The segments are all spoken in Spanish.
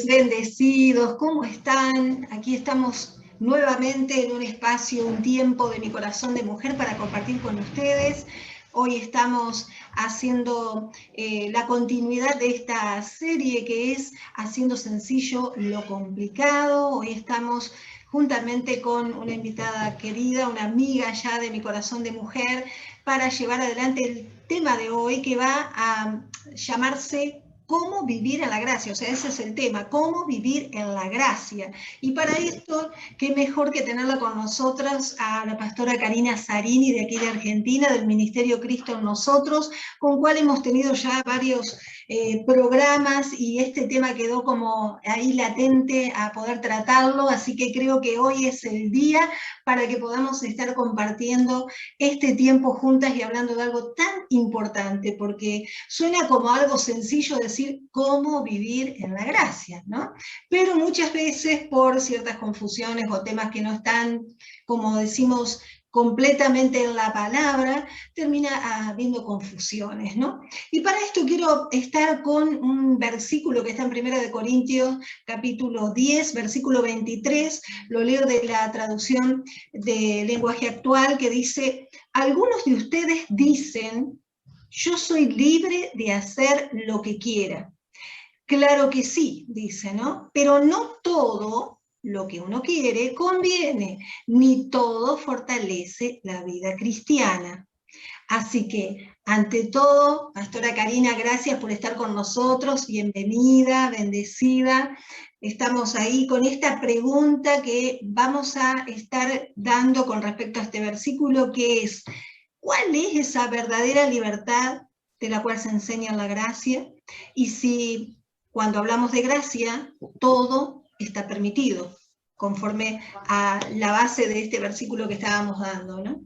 Bendecidos, ¿cómo están? Aquí estamos nuevamente en un espacio, un tiempo de mi corazón de mujer para compartir con ustedes. Hoy estamos haciendo la continuidad de esta serie que es Haciendo Sencillo lo Complicado. Hoy estamos juntamente con una invitada querida, una amiga ya de mi corazón de mujer, para llevar adelante el tema de hoy, que va a llamarse cómo vivir en la gracia. O sea, ese es el tema, cómo vivir en la gracia. Y para esto, qué mejor que tenerla con nosotras a la pastora Karina Zarini, de aquí de Argentina, del Ministerio Cristo en Nosotros, con cual hemos tenido ya varios programas, y este tema quedó como ahí latente a poder tratarlo, así que creo que hoy es el día para que podamos estar compartiendo este tiempo juntas y hablando de algo tan importante, porque suena como algo sencillo decir cómo vivir en la gracia, ¿no? Pero muchas veces por ciertas confusiones o temas que no están, como decimos, completamente en la palabra, termina habiendo confusiones, ¿no? Y para esto quiero estar con un versículo que está en 1 Corintios, capítulo 10, versículo 23, lo leo de la traducción de lenguaje actual, que dice: algunos de ustedes dicen, yo soy libre de hacer lo que quiera. Claro que sí, dice, ¿no? Pero no todo lo que uno quiere conviene, ni todo fortalece la vida cristiana. Así que, ante todo, pastora Karina, gracias por estar con nosotros, bienvenida, bendecida. Estamos ahí con esta pregunta que vamos a estar dando con respecto a este versículo, que es: ¿cuál es esa verdadera libertad de la cual se enseña en la gracia? Y si, cuando hablamos de gracia, todo está permitido, conforme a la base de este versículo que estábamos dando, ¿no?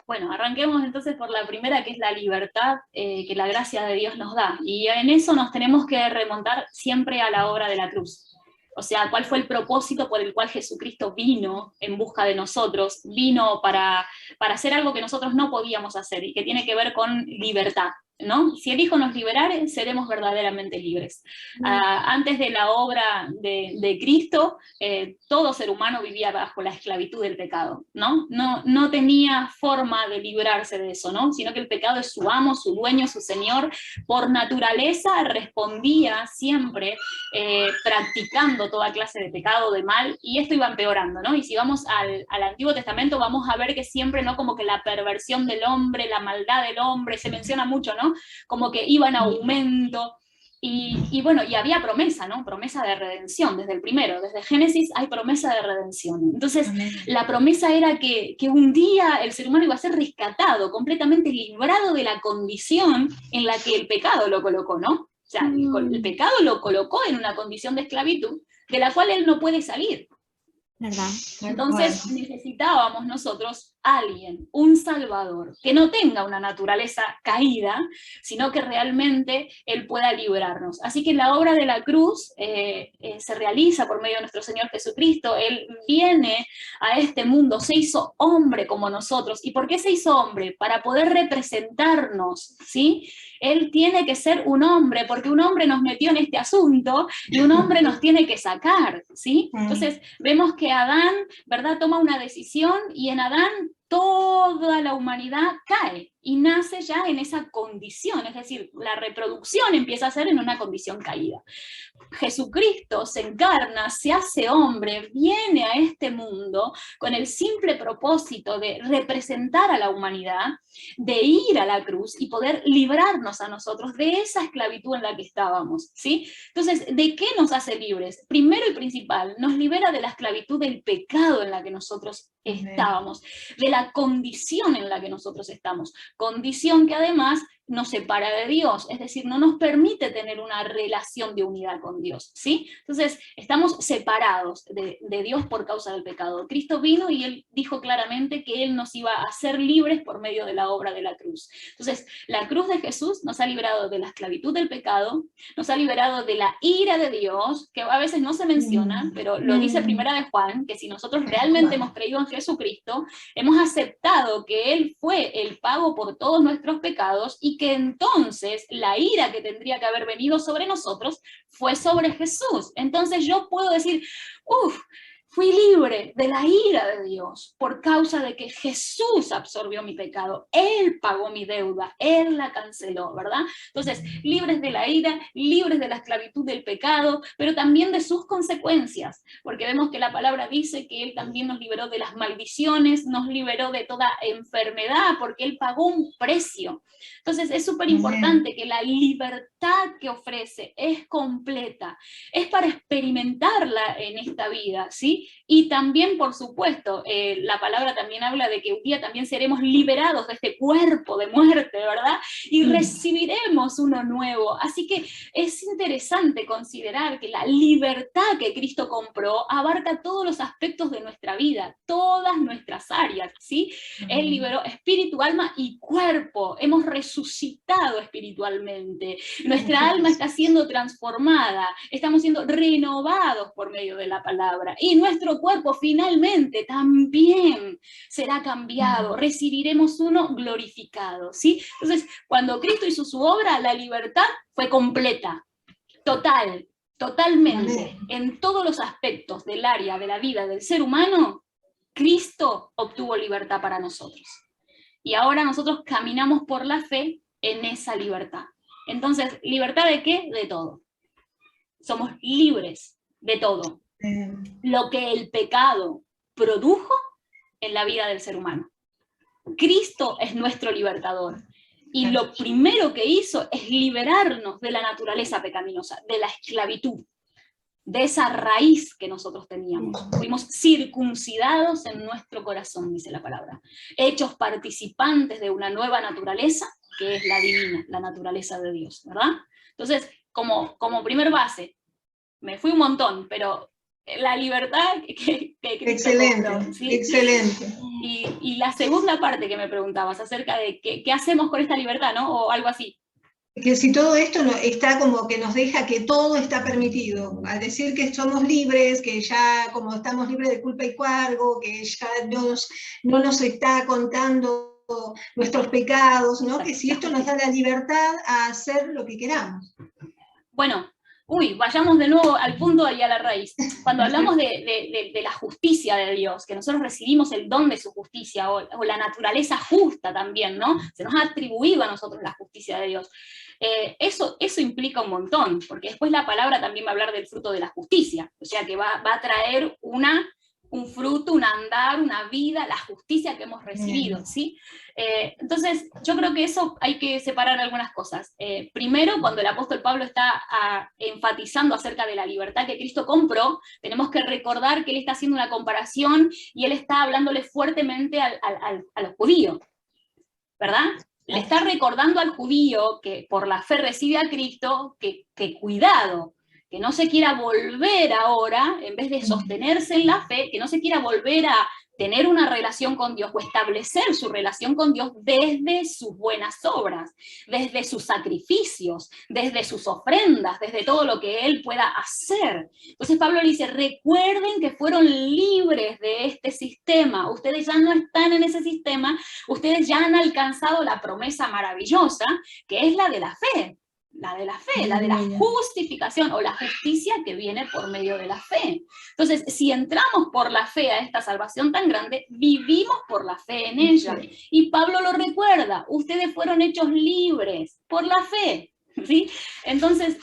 Bueno, arranquemos entonces por la primera, que es la libertad que la gracia de Dios nos da. Y en eso nos tenemos que remontar siempre a la obra de la cruz. O sea, ¿cuál fue el propósito por el cual Jesucristo vino en busca de nosotros? Vino para hacer algo que nosotros no podíamos hacer, y que tiene que ver con libertad, ¿no? Si el Hijo nos liberare, seremos verdaderamente libres. Antes de la obra de Cristo, todo ser humano vivía bajo la esclavitud del pecado, ¿no? No tenía forma de librarse de eso, ¿no? Sino que el pecado es su amo, su dueño, su señor. Por naturaleza respondía siempre practicando toda clase de pecado, de mal, y esto iba empeorando, ¿no? Y si vamos al Antiguo Testamento, vamos a ver que siempre, ¿no? Como que la perversión del hombre, la maldad del hombre, se menciona mucho, ¿no? Como que iba en aumento. Y bueno, y había promesa, ¿no? Promesa de redención desde el primero, desde Génesis hay promesa de redención. Entonces, la promesa era que un día el ser humano iba a ser rescatado, completamente librado de la condición en la que el pecado lo colocó, ¿no? O sea, el pecado lo colocó en una condición de esclavitud de la cual él no puede salir. ¿Verdad? Entonces necesitábamos nosotros alguien, un salvador, que no tenga una naturaleza caída, sino que realmente él pueda librarnos. Así que la obra de la cruz se realiza por medio de nuestro Señor Jesucristo. Él viene a este mundo, se hizo hombre como nosotros. ¿Y por qué se hizo hombre? Para poder representarnos, ¿sí? Él tiene que ser un hombre, porque un hombre nos metió en este asunto y un hombre nos tiene que sacar, ¿sí? Entonces vemos que Adán, ¿verdad?, toma una decisión, y en Adán toda la humanidad cae y nace ya en esa condición, es decir, la reproducción empieza a ser en una condición caída. Jesucristo se encarna, se hace hombre, viene a este mundo con el simple propósito de representar a la humanidad, de ir a la cruz y poder librarnos a nosotros de esa esclavitud en la que estábamos, ¿sí? Entonces, ¿de qué nos hace libres? Primero y principal, nos libera de la esclavitud del pecado en la que nosotros estábamos, de la condición en la que nosotros estamos, condición que además nos separa de Dios, es decir, no nos permite tener una relación de unidad con Dios, ¿sí? Entonces, estamos separados de Dios por causa del pecado. Cristo vino y Él dijo claramente que Él nos iba a hacer libres por medio de la obra de la cruz. Entonces, la cruz de Jesús nos ha librado de la esclavitud del pecado, nos ha liberado de la ira de Dios, que a veces no se menciona, pero lo dice Primera de Juan, que si nosotros realmente hemos creído en Jesucristo, hemos aceptado que Él fue el pago por todos nuestros pecados y que entonces la ira que tendría que haber venido sobre nosotros fue sobre Jesús. Entonces yo puedo decir, fui libre de la ira de Dios por causa de que Jesús absorbió mi pecado. Él pagó mi deuda, Él la canceló, ¿verdad? Entonces, libres de la ira, libres de la esclavitud del pecado, pero también de sus consecuencias, porque vemos que la palabra dice que Él también nos liberó de las maldiciones, nos liberó de toda enfermedad, porque Él pagó un precio. Entonces, es súper importante que la libertad que ofrece es completa, es para experimentarla en esta vida, ¿sí? Y también, por supuesto, la palabra también habla de que un día también seremos liberados de este cuerpo de muerte, ¿verdad? Y recibiremos uno nuevo. Así que es interesante considerar que la libertad que Cristo compró abarca todos los aspectos de nuestra vida, todas nuestras áreas, ¿sí? Él liberó espíritu, alma y cuerpo. Hemos resucitado espiritualmente. Nuestra alma está siendo transformada. Estamos siendo renovados por medio de la palabra. Y nuestro cuerpo finalmente también será cambiado, recibiremos uno glorificado, ¿sí? Entonces, cuando Cristo hizo su obra, la libertad fue completa, totalmente, en todos los aspectos del área de la vida del ser humano, Cristo obtuvo libertad para nosotros. Y ahora nosotros caminamos por la fe en esa libertad. Entonces, ¿libertad de qué? De todo. Somos libres de todo. Lo que el pecado produjo en la vida del ser humano. Cristo es nuestro libertador. Y lo primero que hizo es liberarnos de la naturaleza pecaminosa, de la esclavitud, de esa raíz que nosotros teníamos. Fuimos circuncidados en nuestro corazón, dice la palabra. Hechos participantes de una nueva naturaleza, que es la divina, la naturaleza de Dios, ¿verdad? Entonces, como primer base, me fui un montón, pero la libertad que Cristo compró, ¿sí? Excelente. Y la segunda parte que me preguntabas acerca de qué hacemos con esta libertad, ¿no? O algo así. Que si todo esto está como que nos deja que todo está permitido, al decir que somos libres, que ya como estamos libres de culpa y cargo, que ya no nos está contando nuestros pecados, ¿no? Que si esto nos da la libertad a hacer lo que queramos. Bueno, vayamos de nuevo al punto y a la raíz. Cuando hablamos de la justicia de Dios, que nosotros recibimos el don de su justicia, o la naturaleza justa también, ¿no? Se nos ha atribuido a nosotros la justicia de Dios. Eso implica un montón, porque después la palabra también va a hablar del fruto de la justicia, o sea que va a traer un fruto, un andar, una vida, la justicia que hemos recibido, ¿sí? Entonces, yo creo que eso hay que separar algunas cosas. Primero, cuando el apóstol Pablo está enfatizando acerca de la libertad que Cristo compró, tenemos que recordar que él está haciendo una comparación y él está hablándole fuertemente a los judíos, ¿verdad? Le está recordando al judío que por la fe recibe a Cristo, que cuidado, que no se quiera volver ahora, en vez de sostenerse en la fe, que no se quiera volver a tener una relación con Dios o establecer su relación con Dios desde sus buenas obras, desde sus sacrificios, desde sus ofrendas, desde todo lo que Él pueda hacer. Entonces Pablo le dice, recuerden que fueron libres de este sistema, ustedes ya no están en ese sistema, ustedes ya han alcanzado la promesa maravillosa, que es la de la fe. La de la fe, la de la justificación o la justicia que viene por medio de la fe. Entonces, si entramos por la fe a esta salvación tan grande, vivimos por la fe en ella. Y Pablo lo recuerda, ustedes fueron hechos libres por la fe. ¿Sí? Entonces,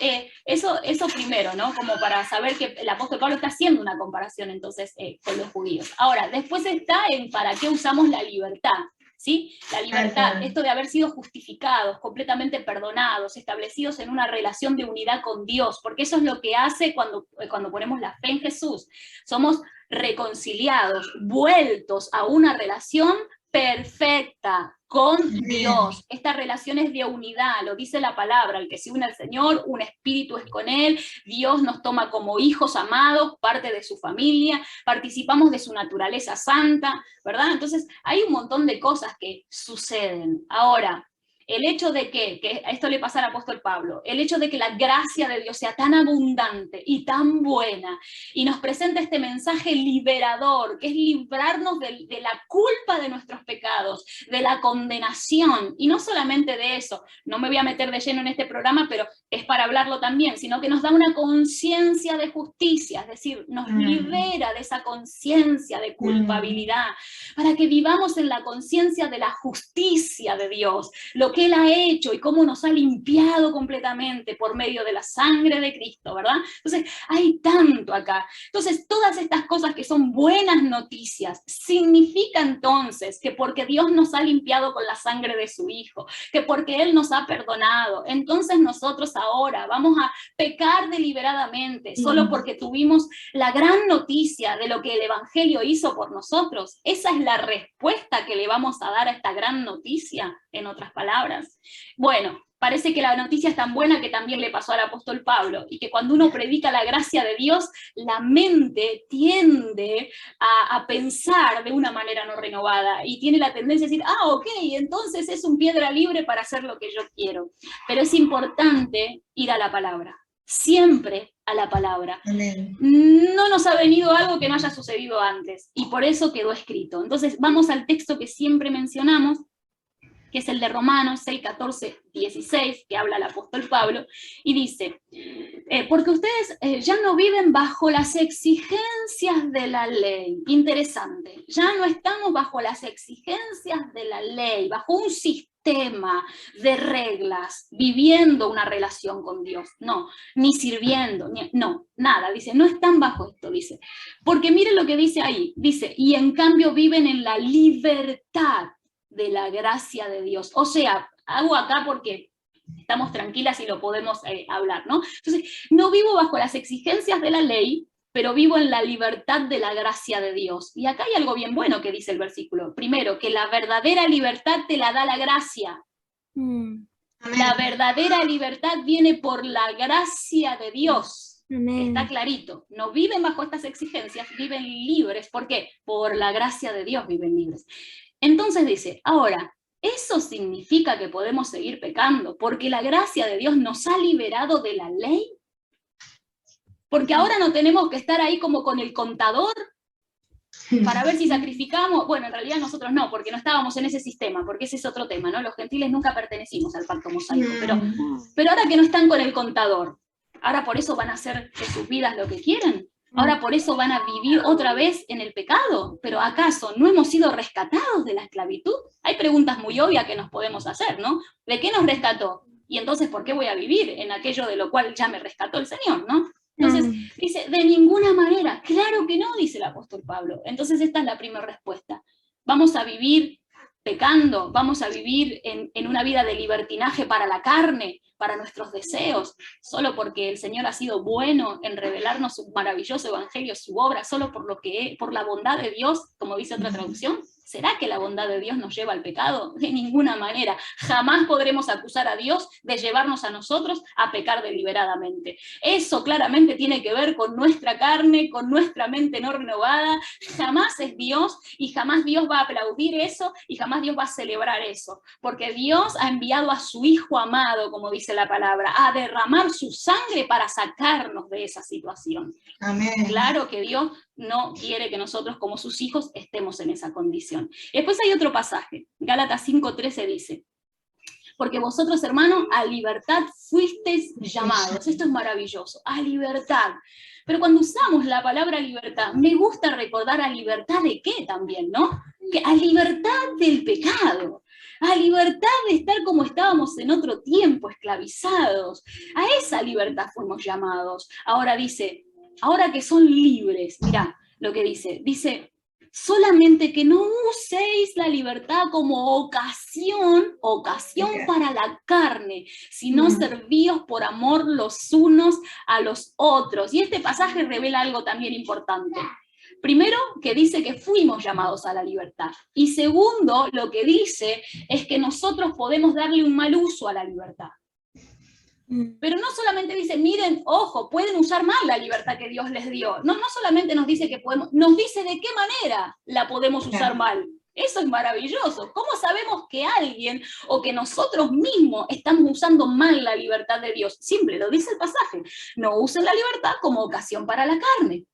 eso primero, ¿no? Como para saber que el apóstol Pablo está haciendo una comparación entonces con los judíos. Ahora, después está en para qué usamos la libertad. ¿Sí? La libertad, esto de haber sido justificados, completamente perdonados, establecidos en una relación de unidad con Dios, porque eso es lo que hace cuando ponemos la fe en Jesús. Somos reconciliados, vueltos a una relación perfecta con Dios. Esta relación es de unidad, lo dice la palabra, el que se une al Señor, un espíritu es con Él, Dios nos toma como hijos amados, parte de su familia, participamos de su naturaleza santa, ¿verdad? Entonces hay un montón de cosas que suceden. Ahora, el hecho de que a esto le pasa al apóstol Pablo, el hecho de que la gracia de Dios sea tan abundante y tan buena, y nos presenta este mensaje liberador, que es librarnos de la culpa de nuestros pecados, de la condenación, y no solamente de eso, no me voy a meter de lleno en este programa, pero es para hablarlo también, sino que nos da una conciencia de justicia, es decir, nos libera de esa conciencia de culpabilidad, para que vivamos en la conciencia de la justicia de Dios, lo que Él ha hecho y cómo nos ha limpiado completamente por medio de la sangre de Cristo, ¿verdad? Entonces, hay tanto acá. Entonces, todas estas cosas que son buenas noticias, significa entonces que porque Dios nos ha limpiado con la sangre de su Hijo, que porque Él nos ha perdonado, entonces nosotros ahora vamos a pecar deliberadamente, solo porque tuvimos la gran noticia de lo que el Evangelio hizo por nosotros. Esa es la respuesta que le vamos a dar a esta gran noticia, en otras palabras. Bueno, parece que la noticia es tan buena que también le pasó al apóstol Pablo, y que cuando uno predica la gracia de Dios, la mente tiende a pensar de una manera no renovada, y tiene la tendencia a decir, ok, entonces es un piedra libre para hacer lo que yo quiero. Pero es importante ir a la palabra, siempre a la palabra. Amén. No nos ha venido algo que no haya sucedido antes, y por eso quedó escrito. Entonces vamos al texto que siempre mencionamos, que es el de Romanos 6, 14, 16, que habla el apóstol Pablo, y dice, porque ustedes ya no viven bajo las exigencias de la ley. Interesante, ya no estamos bajo las exigencias de la ley, bajo un sistema de reglas, viviendo una relación con Dios, no, ni sirviendo, no, nada, dice, no están bajo esto, dice, porque miren lo que dice ahí, dice, y en cambio viven en la libertad de la gracia de Dios. O sea, hago acá porque estamos tranquilas y lo podemos hablar, ¿no? Entonces, no vivo bajo las exigencias de la ley, pero vivo en la libertad de la gracia de Dios. Y acá hay algo bien bueno que dice el versículo. Primero, que la verdadera libertad te la da la gracia. La verdadera libertad viene por la gracia de Dios. Está clarito. No viven bajo estas exigencias, viven libres. ¿Por qué? Por la gracia de Dios viven libres. Entonces dice, ahora, ¿eso significa que podemos seguir pecando porque la gracia de Dios nos ha liberado de la ley? Porque ahora no tenemos que estar ahí como con el contador para ver si sacrificamos. Bueno, en realidad nosotros no, porque no estábamos en ese sistema, porque ese es otro tema, ¿no? Los gentiles nunca pertenecimos al pacto mosaico, pero ahora que no están con el contador, ahora por eso van a hacer de sus vidas lo que quieren. Ahora por eso van a vivir otra vez en el pecado. ¿Pero acaso no hemos sido rescatados de la esclavitud? Hay preguntas muy obvias que nos podemos hacer, ¿no? ¿De qué nos rescató? Y entonces, ¿por qué voy a vivir en aquello de lo cual ya me rescató el Señor, ¿no? Entonces, dice, de ninguna manera. Claro que no, dice el apóstol Pablo. Entonces esta es la primera respuesta. Vamos a vivir pecando, vamos a vivir en una vida de libertinaje para la carne, para nuestros deseos, solo porque el Señor ha sido bueno en revelarnos su maravilloso evangelio, su obra, solo por la bondad de Dios, como dice otra traducción. ¿Será que la bondad de Dios nos lleva al pecado? De ninguna manera. Jamás podremos acusar a Dios de llevarnos a nosotros a pecar deliberadamente. Eso claramente tiene que ver con nuestra carne, con nuestra mente no renovada. Jamás es Dios, y jamás Dios va a aplaudir eso, y jamás Dios va a celebrar eso. Porque Dios ha enviado a su Hijo amado, como dice la palabra, a derramar su sangre para sacarnos de esa situación. Amén. Claro que Dios no quiere que nosotros como sus hijos estemos en esa condición. Después hay otro pasaje, Gálatas 5:13 dice, porque vosotros, hermanos, a libertad fuisteis llamados. Esto es maravilloso, a libertad. Pero cuando usamos la palabra libertad, me gusta recordar a libertad de qué también, ¿no? Que a libertad del pecado, a libertad de estar como estábamos en otro tiempo, esclavizados. A esa libertad fuimos llamados. Ahora dice, ahora que son libres, mirá lo que dice, solamente que no uséis la libertad como ocasión para la carne, sino servíos por amor los unos a los otros. Y este pasaje revela algo también importante. Primero, que dice que fuimos llamados a la libertad. Y segundo, lo que dice es que nosotros podemos darle un mal uso a la libertad. Pero no solamente dice, miren, ojo, pueden usar mal la libertad que Dios les dio. No solamente nos dice que podemos, nos dice de qué manera la podemos usar mal. Eso es maravilloso. ¿Cómo sabemos que alguien o que nosotros mismos estamos usando mal la libertad de Dios? Simple, lo dice el pasaje. No usen la libertad como ocasión para la carne.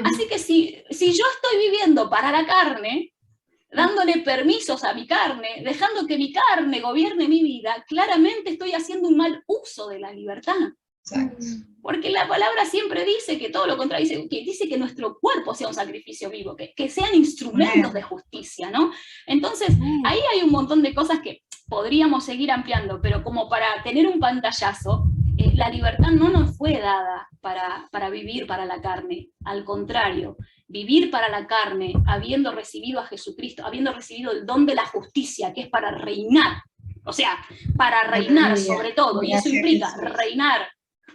Así que si yo estoy viviendo para la carne, dándole permisos a mi carne, dejando que mi carne gobierne mi vida, claramente estoy haciendo un mal uso de la libertad. Exacto. Porque la palabra siempre dice que todo lo contrario, dice que nuestro cuerpo sea un sacrificio vivo, que sean instrumentos de justicia, ¿no? Entonces, ahí hay un montón de cosas que podríamos seguir ampliando, pero como para tener un pantallazo, la libertad no nos fue dada para vivir para la carne, al contrario, vivir para la carne, habiendo recibido a Jesucristo, habiendo recibido el don de la justicia, que es para reinar, o sea, para reinar sobre todo, y eso implica reinar,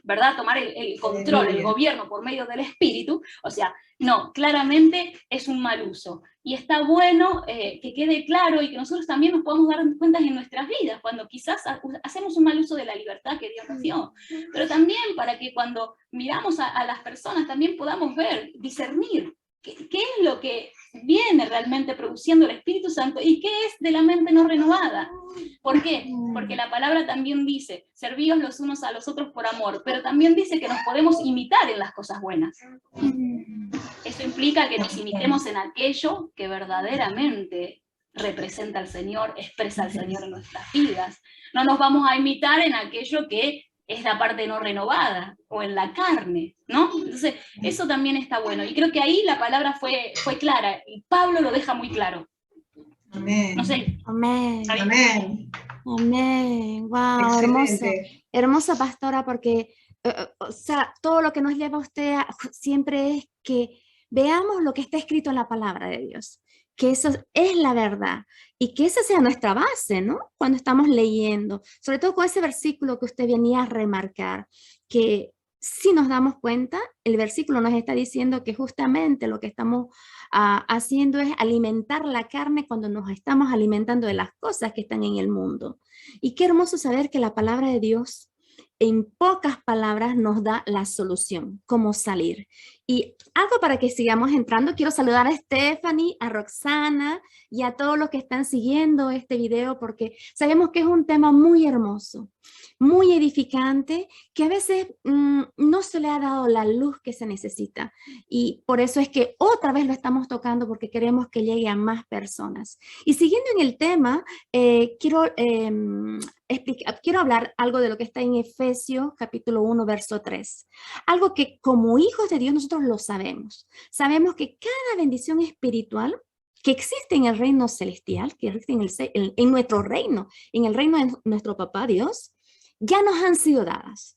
¿verdad? Tomar el control, el gobierno por medio del Espíritu, o sea, no, claramente es un mal uso. Y está bueno que quede claro y que nosotros también nos podamos dar cuenta en nuestras vidas, cuando quizás hacemos un mal uso de la libertad que Dios nos dio, pero también para que cuando miramos a las personas también podamos ver, discernir, ¿qué es lo que viene realmente produciendo el Espíritu Santo y qué es de la mente no renovada? ¿Por qué? Porque la palabra también dice, servíos los unos a los otros por amor, pero también dice que nos podemos imitar en las cosas buenas. Eso implica que nos imitemos en aquello que verdaderamente representa al Señor, expresa al Señor en nuestras vidas. No nos vamos a imitar en aquello que es la parte no renovada, o en la carne, ¿no? Entonces, eso también está bueno. Y creo que ahí la palabra fue clara, y Pablo lo deja muy claro. Amén. No sé. Amén. Amén. Amén. Wow, hermoso. Hermosa pastora, porque o sea, todo lo que nos lleva a usted siempre es que veamos lo que está escrito en la palabra de Dios, que eso es la verdad y que esa sea nuestra base, ¿no? Cuando estamos leyendo, sobre todo con ese versículo que usted venía a remarcar, que si nos damos cuenta, el versículo nos está diciendo que justamente lo que estamos haciendo es alimentar la carne cuando nos estamos alimentando de las cosas que están en el mundo. Y qué hermoso saber que la palabra de Dios en pocas palabras nos da la solución, cómo salir. Y algo para que sigamos entrando, quiero saludar a Stephanie, a Roxana y a todos los que están siguiendo este video, porque sabemos que es un tema muy hermoso, muy edificante, que a veces no se le ha dado la luz que se necesita. Y por eso es que otra vez lo estamos tocando, porque queremos que llegue a más personas. Y siguiendo en el tema, quiero hablar algo de lo que está en Efesios capítulo 1, verso 3. Algo que como hijos de Dios nosotros lo sabemos. Sabemos que cada bendición espiritual que existe en el reino celestial, que existe en nuestro reino, en el reino de nuestro papá Dios, ya nos han sido dadas.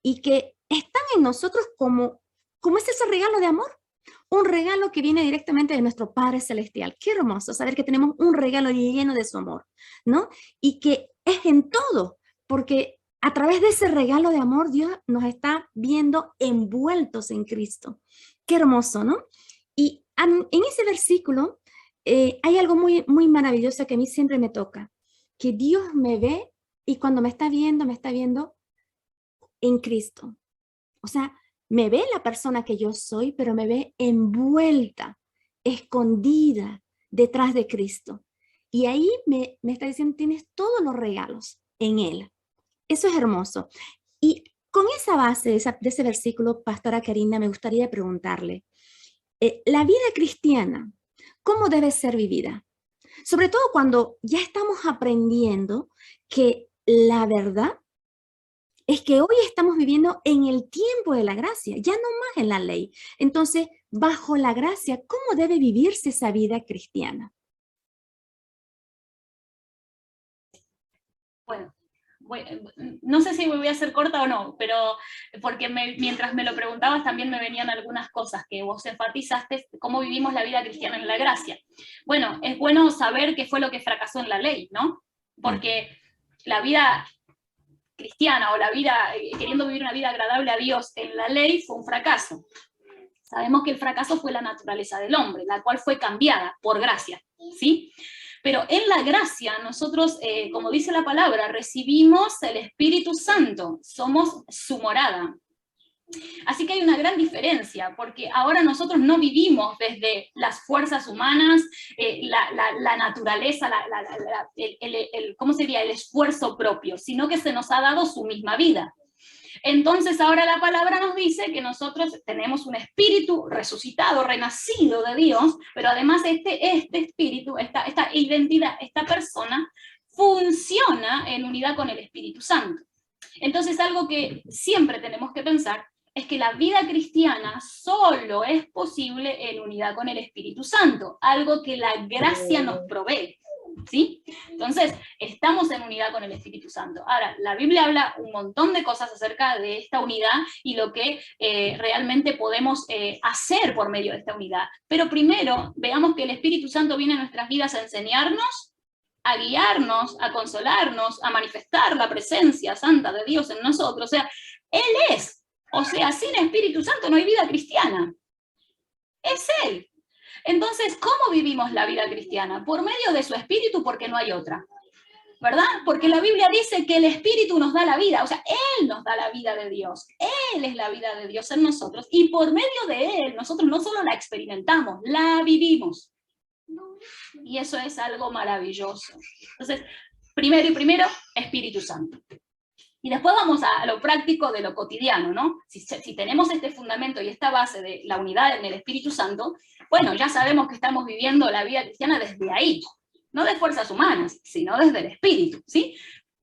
Y que están en nosotros como es ese regalo de amor. Un regalo que viene directamente de nuestro Padre Celestial. Qué hermoso saber que tenemos un regalo lleno de su amor, ¿no? Y que es en todo, porque a través de ese regalo de amor Dios nos está viendo envueltos en Cristo. Qué hermoso, ¿no? Y en ese versículo hay algo muy, muy maravilloso que a mí siempre me toca, que Dios me ve y cuando me está viendo en Cristo. O sea, me ve la persona que yo soy, pero me ve envuelta, escondida detrás de Cristo. Y ahí me está diciendo, tienes todos los regalos en Él. Eso es hermoso. Y con esa base de ese versículo, Pastora Karina, me gustaría preguntarle, la vida cristiana, ¿cómo debe ser vivida? Sobre todo cuando ya estamos aprendiendo que la verdad es que hoy estamos viviendo en el tiempo de la gracia, ya no más en la ley. Entonces, bajo la gracia, ¿cómo debe vivirse esa vida cristiana? Bueno, no sé si me voy a hacer corta o no, pero porque mientras me lo preguntabas también me venían algunas cosas que vos enfatizaste, cómo vivimos la vida cristiana en la gracia. Bueno, es bueno saber qué fue lo que fracasó en la ley, ¿no? Porque la vida cristiana o la vida, queriendo vivir una vida agradable a Dios en la ley, fue un fracaso. Sabemos que el fracaso fue la naturaleza del hombre, la cual fue cambiada por gracia, ¿sí? Pero en la gracia nosotros, como dice la palabra, recibimos el Espíritu Santo, somos su morada. Así que hay una gran diferencia, porque ahora nosotros no vivimos desde las fuerzas humanas, la naturaleza, ¿cómo sería? El esfuerzo propio, sino que se nos ha dado su misma vida. Entonces ahora la palabra nos dice que nosotros tenemos un espíritu resucitado, renacido de Dios, pero además este espíritu, esta identidad, esta persona, funciona en unidad con el Espíritu Santo. Entonces algo que siempre tenemos que pensar es que la vida cristiana solo es posible en unidad con el Espíritu Santo, algo que la gracia nos provee, ¿sí? Entonces, estamos en unidad con el Espíritu Santo. Ahora, la Biblia habla un montón de cosas acerca de esta unidad y lo que realmente podemos hacer por medio de esta unidad. Pero primero, veamos que el Espíritu Santo viene a nuestras vidas a enseñarnos, a guiarnos, a consolarnos, a manifestar la presencia santa de Dios en nosotros. O sea, Él es. O sea, sin Espíritu Santo no hay vida cristiana. Es Él. Entonces, ¿cómo vivimos la vida cristiana? Por medio de su Espíritu, porque no hay otra. ¿Verdad? Porque la Biblia dice que el Espíritu nos da la vida. O sea, Él nos da la vida de Dios. Él es la vida de Dios en nosotros. Y por medio de Él, nosotros no solo la experimentamos, la vivimos. Y eso es algo maravilloso. Entonces, primero, Espíritu Santo. Y después vamos a lo práctico de lo cotidiano, ¿no? Si tenemos este fundamento y esta base de la unidad en el Espíritu Santo, bueno, ya sabemos que estamos viviendo la vida cristiana desde ahí, no de fuerzas humanas, sino desde el Espíritu, ¿sí?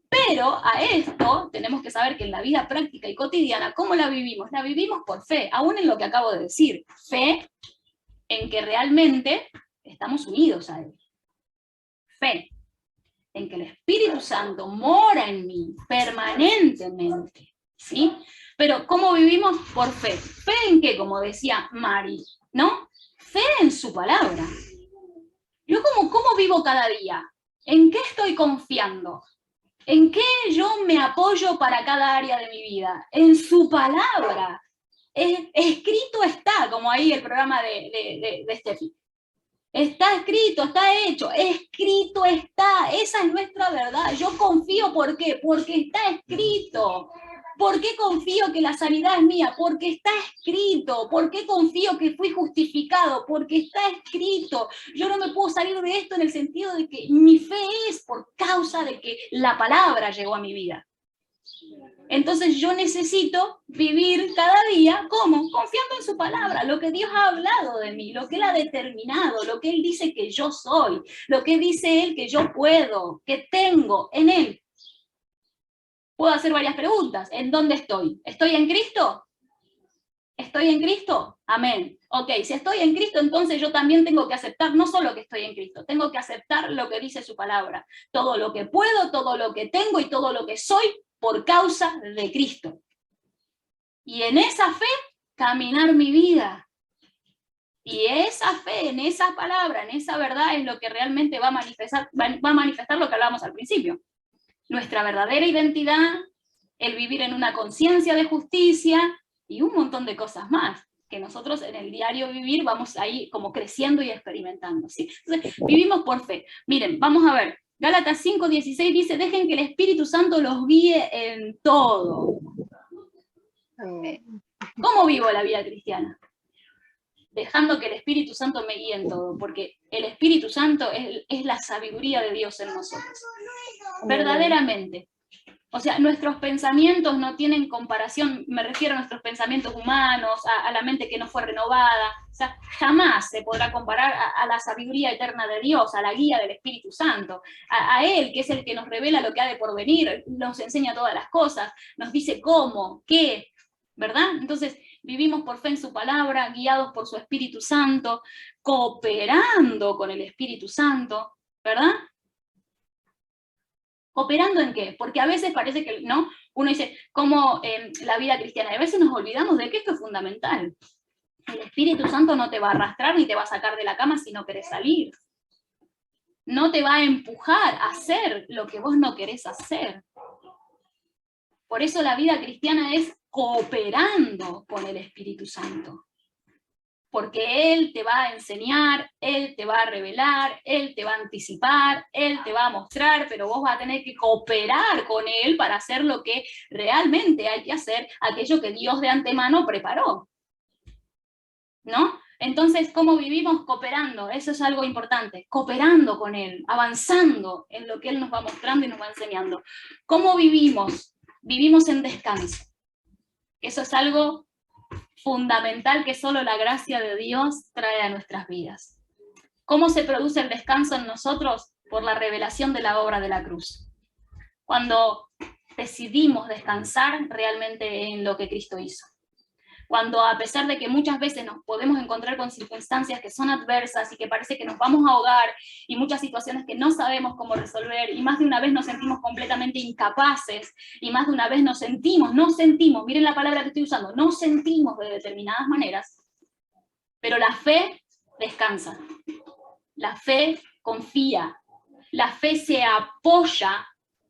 Pero a esto tenemos que saber que en la vida práctica y cotidiana, ¿cómo la vivimos? La vivimos por fe, aún en lo que acabo de decir. Fe en que realmente estamos unidos a Él. Fe en que el Espíritu Santo mora en mí permanentemente, ¿sí? Pero ¿cómo vivimos? Por fe. ¿Fe en qué? Como decía Mari, ¿no? Fe en su palabra. Yo ¿cómo vivo cada día? ¿En qué estoy confiando? ¿En qué yo me apoyo para cada área de mi vida? En su palabra. Escrito está, como ahí el programa de Steffi. Está escrito, está hecho, escrito está, esa es nuestra verdad. Yo confío, ¿por qué? Porque está escrito. ¿Por qué confío que la sanidad es mía? Porque está escrito. ¿Por qué confío que fui justificado? Porque está escrito. Yo no me puedo salir de esto en el sentido de que mi fe es por causa de que la palabra llegó a mi vida. Entonces yo necesito vivir cada día, ¿cómo? Confiando en su palabra, lo que Dios ha hablado de mí, lo que Él ha determinado, lo que Él dice que yo soy, lo que dice Él que yo puedo, que tengo en Él. Puedo hacer varias preguntas. ¿En dónde estoy? ¿Estoy en Cristo? ¿Estoy en Cristo? Amén. Ok, si estoy en Cristo, entonces yo también tengo que aceptar no solo que estoy en Cristo, tengo que aceptar lo que dice su palabra. Todo lo que puedo, todo lo que tengo y todo lo que soy, por causa de Cristo. Y en esa fe, caminar mi vida. Y esa fe, en esa palabra, en esa verdad, es lo que realmente va a manifestar lo que hablábamos al principio. Nuestra verdadera identidad, el vivir en una conciencia de justicia y un montón de cosas más que nosotros en el diario vivir vamos ahí como creciendo y experimentando, ¿sí? Entonces, vivimos por fe. Miren, vamos a ver. Gálatas 5:16 dice, dejen que el Espíritu Santo los guíe en todo. ¿Cómo vivo la vida cristiana? Dejando que el Espíritu Santo me guíe en todo, porque el Espíritu Santo es la sabiduría de Dios en nosotros. Verdaderamente. O sea, nuestros pensamientos no tienen comparación, me refiero a nuestros pensamientos humanos, a la mente que no fue renovada. O sea, jamás se podrá comparar a la sabiduría eterna de Dios, a la guía del Espíritu Santo, a Él, que es el que nos revela lo que ha de porvenir, nos enseña todas las cosas, nos dice cómo, qué, ¿verdad? Entonces, vivimos por fe en su palabra, guiados por su Espíritu Santo, cooperando con el Espíritu Santo, ¿verdad? ¿Cooperando en qué? Porque a veces parece que, ¿no? Uno dice, como la vida cristiana, y a veces nos olvidamos de que esto es fundamental. El Espíritu Santo no te va a arrastrar ni te va a sacar de la cama si no querés salir. No te va a empujar a hacer lo que vos no querés hacer. Por eso la vida cristiana es cooperando con el Espíritu Santo. porque Él te va a enseñar, Él te va a revelar, Él te va a anticipar, Él te va a mostrar, pero vos vas a tener que cooperar con Él para hacer lo que realmente hay que hacer, aquello que Dios de antemano preparó, ¿no? Entonces, ¿cómo vivimos? Cooperando, eso es algo importante, cooperando con Él, avanzando en lo que Él nos va mostrando y nos va enseñando. ¿Cómo vivimos? Vivimos en descanso. Eso es algo fundamental que solo la gracia de Dios trae a nuestras vidas. ¿Cómo se produce el descanso en nosotros? Por la revelación de la obra de la cruz. Cuando decidimos descansar realmente en lo que Cristo hizo. Cuando, a pesar de que muchas veces nos podemos encontrar con circunstancias que son adversas y que parece que nos vamos a ahogar, y muchas situaciones que no sabemos cómo resolver, y más de una vez nos sentimos completamente incapaces, y más de una vez nos sentimos, miren la palabra que estoy usando, nos sentimos de determinadas maneras, pero la fe descansa, la fe confía, la fe se apoya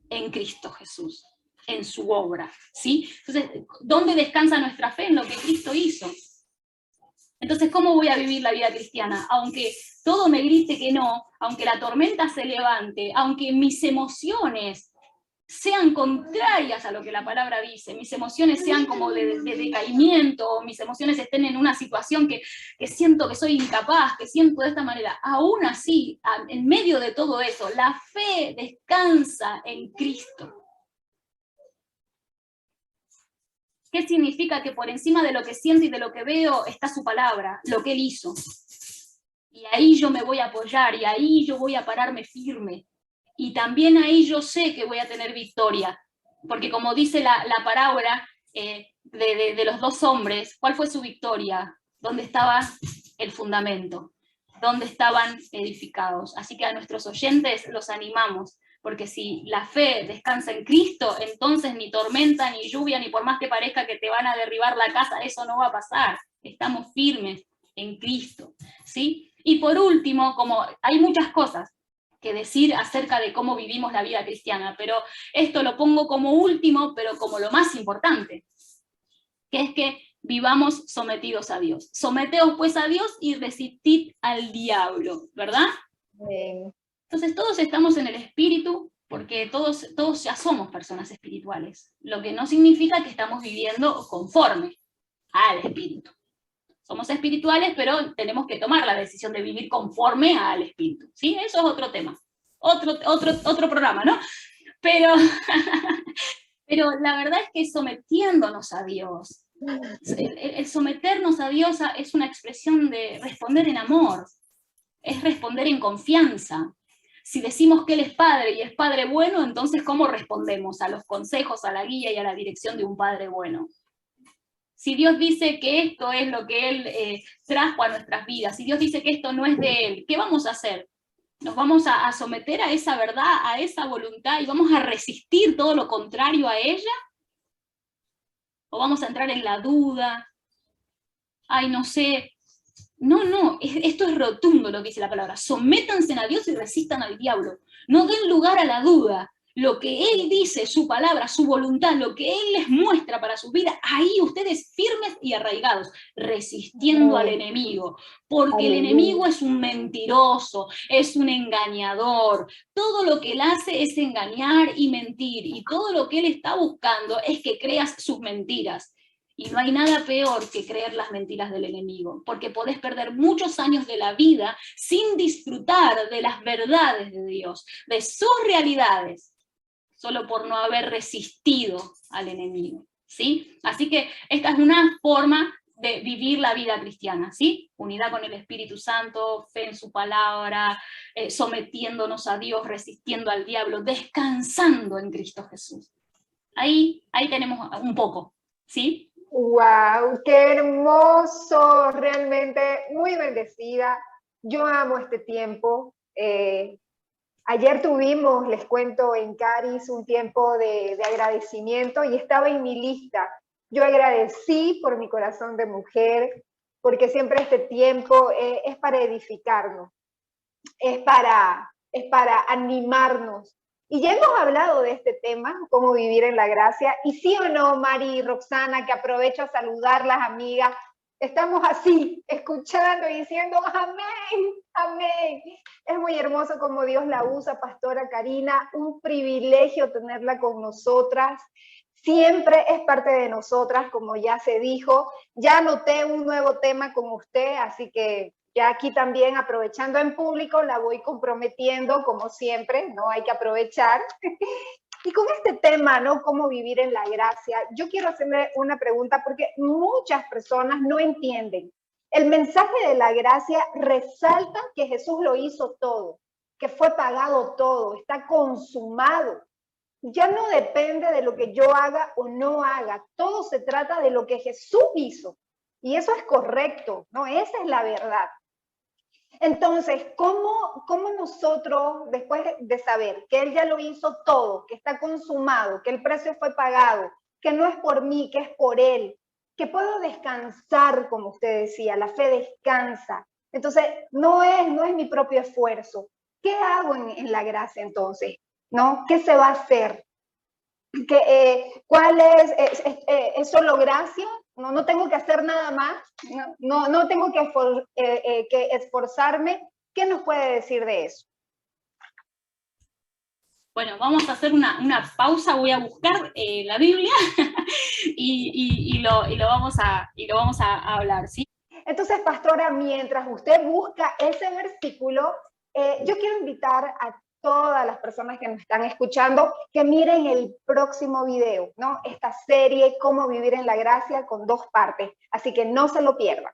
en Cristo Jesús, en su obra, ¿sí? Entonces, ¿dónde descansa nuestra fe? En lo que Cristo hizo. Entonces, ¿cómo voy a vivir la vida cristiana? Aunque todo me grite que no, aunque la tormenta se levante, aunque mis emociones sean contrarias a lo que la palabra dice, mis emociones sean como de decaimiento, mis emociones estén en una situación que siento que soy incapaz, que siento de esta manera, aún así, en medio de todo eso, la fe descansa en Cristo. ¿Qué significa? Que por encima de lo que siento y de lo que veo está su palabra, lo que Él hizo. Y ahí yo me voy a apoyar, y ahí yo voy a pararme firme. Y también ahí yo sé que voy a tener victoria. Porque como dice la parábola de los dos hombres, ¿cuál fue su victoria? ¿Dónde estaba el fundamento? ¿Dónde estaban edificados? Así que a nuestros oyentes los animamos. Porque si la fe descansa en Cristo, entonces ni tormenta, ni lluvia, ni por más que parezca que te van a derribar la casa, eso no va a pasar. Estamos firmes en Cristo, ¿sí? Y por último, como hay muchas cosas que decir acerca de cómo vivimos la vida cristiana, pero esto lo pongo como último, pero como lo más importante, que es que vivamos sometidos a Dios. Someteos pues a Dios y resistid al diablo, ¿verdad? Bien. Entonces todos estamos en el espíritu, porque todos ya somos personas espirituales, lo que no significa que estamos viviendo conforme al espíritu. Somos espirituales, pero tenemos que tomar la decisión de vivir conforme al espíritu, ¿sí? Eso es otro tema, otro programa, ¿no? Pero la verdad es que sometiéndonos a Dios, el someternos a Dios es una expresión de responder en amor, es responder en confianza. Si decimos que Él es Padre y es Padre bueno, entonces ¿cómo respondemos a los consejos, a la guía y a la dirección de un Padre bueno? Si Dios dice que esto es lo que Él trajo a nuestras vidas, si Dios dice que esto no es de Él, ¿qué vamos a hacer? ¿Nos vamos a someter a esa verdad, a esa voluntad, y vamos a resistir todo lo contrario a ella? ¿O vamos a entrar en la duda? Ay, no sé. No, esto es rotundo lo que dice la palabra. Sométanse a Dios y resistan al diablo. No den lugar a la duda. Lo que Él dice, su palabra, su voluntad, lo que Él les muestra para su vida, ahí ustedes firmes y arraigados, resistiendo al enemigo. Porque el enemigo es un mentiroso, es un engañador. Todo lo que Él hace es engañar y mentir. Y todo lo que Él está buscando es que creas sus mentiras. Y no hay nada peor que creer las mentiras del enemigo, porque podés perder muchos años de la vida sin disfrutar de las verdades de Dios, de sus realidades, solo por no haber resistido al enemigo, ¿sí? Así que esta es una forma de vivir la vida cristiana, ¿sí? Unidad con el Espíritu Santo, fe en su palabra, sometiéndonos a Dios, resistiendo al diablo, descansando en Cristo Jesús. Ahí tenemos un poco, ¿sí? ¡Wow! ¡Qué hermoso! Realmente muy bendecida. Yo amo este tiempo. Ayer tuvimos, les cuento, en Caris un tiempo de agradecimiento y estaba en mi lista. Yo agradecí por mi corazón de mujer, porque siempre este tiempo es para edificarnos, es para animarnos. Y ya hemos hablado de este tema, cómo vivir en la gracia. Y sí o no, Mari y Roxana, que aprovecho a saludar las amigas, estamos así, escuchando y diciendo amén, amén. Es muy hermoso como Dios la usa, Pastora Karina, un privilegio tenerla con nosotras. Siempre es parte de nosotras, como ya se dijo. Ya anoté un nuevo tema con usted, así que ya aquí también, aprovechando en público, la voy comprometiendo, como siempre, ¿no? Hay que aprovechar. Y con este tema, ¿no? Cómo vivir en la gracia, yo quiero hacerle una pregunta porque muchas personas no entienden. El mensaje de la gracia resalta que Jesús lo hizo todo, que fue pagado todo, está consumado. Ya no depende de lo que yo haga o no haga, todo se trata de lo que Jesús hizo. Y eso es correcto, ¿no? Esa es la verdad. Entonces, ¿cómo nosotros, después de saber que Él ya lo hizo todo, que está consumado, que el precio fue pagado, que no es por mí, que es por Él, que puedo descansar, como usted decía, la fe descansa? Entonces, no es mi propio esfuerzo. ¿Qué hago en la gracia entonces? ¿No? ¿Qué se va a hacer? ¿Cuál es solo gracia? No tengo que hacer nada más, no tengo que esforzarme. ¿Qué nos puede decir de eso? Bueno, vamos a hacer una pausa, voy a buscar la Biblia y lo vamos a hablar, ¿sí? Entonces, pastora, mientras usted busca ese versículo, yo quiero invitar a todas las personas que nos están escuchando que miren el próximo video, ¿no? Esta serie, Cómo vivir en la gracia, con 2 partes, así que no se lo pierdan.